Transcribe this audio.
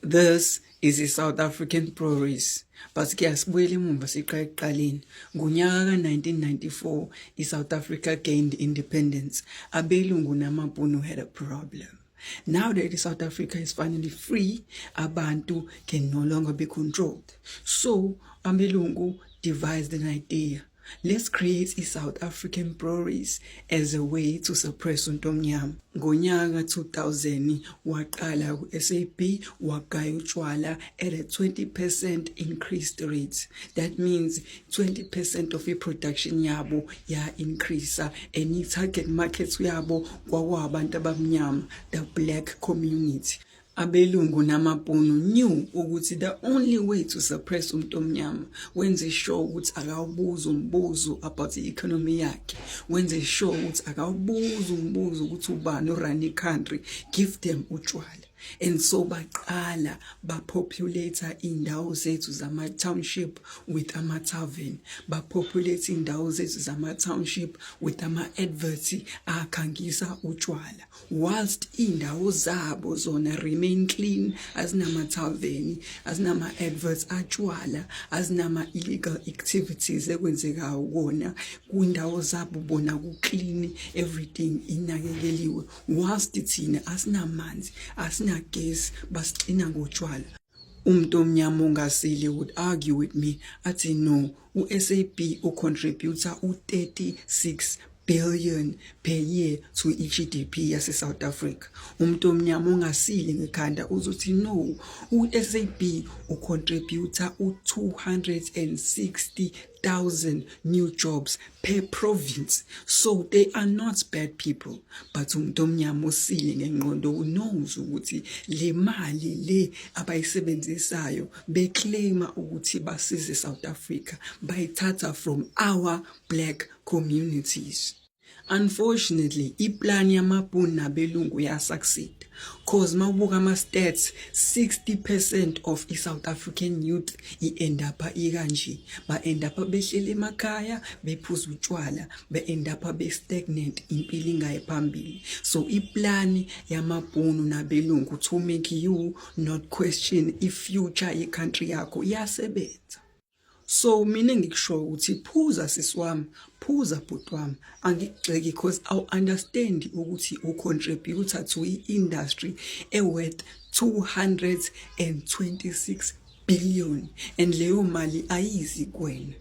This is i-South African Progress. But siyasibuyela emumva siqala ekuqaleni. Ngonyaka ka-1994, i-South Africa gained independence. Abelungu namabhunu had a problem. Now that South Africa is finally free, abantu can no longer be controlled. So, abelungu devised an idea. Let's create i-South African Progress as a way to suppress untomnyama. Ngonyaka 2000 waqala ku-SAP wagaya utshwala at a 20% increased rate. That means 20% of i-production yabo increase and i-target market yabo kwakuwabantu abamnyama, the black community. Abelungu namabhunu knew ukuthi the only way to suppress umntomnyama wenze sure ukuthi akawubuza umbuzo about i-economy yakhe, wenze sure ukuthi akawubuza umbuzo ukuthi ubani urun i-country, give them utshwala. And so baqala bapopulate indawo zethu zama-township with ama-tavern, bapopulate indawo zethu zama-township with ama-adverts akhangisa utshwala, whilst indawo zabo zona remain clean, azinama-tavern, azinama-adverts atshwala, azinama-illegal activities ekwenzekayo kona, kwindawo zabo bona ku-clean, everything inakekeliwe, whilst thina asinamanzi, gesi basigcina ngotshwala. Umntomnyama ongasile would argue with me athi no, u-SAP ucontributor u-36 billion per year to i-GDP yase-South Africa. Umntomnyama ongasile ngekhanda uzothi no, u-SAP ucontributor u-260,000 new jobs per province. So they are not bad people. But umntomnyama osile ngengqondo knows ukuthi le mali le abayisebenzisayo beclaima ukuthi basize South Africa bayithatha from our black communities. Unfortunately, iplan yamabhunu nabelungu yasucceed. Cause mawubuka ama-stats, 60% of i-South African youth end up ikanje. Ba-end up behleli emakhaya, bephuza utshwala, be-end up be-stagnant, impilo ingayi phambili. So iplan yamabhunu nabelungu to make you not question if future ye-country yakho iyasebenza. So mina ngikusho ukuthi phuza sisi wami, phuza bhuti wami, angigxeki because I understand ukuthi ucontributor to i-industry worth 226 billion and leyo mali ayizi kuwena.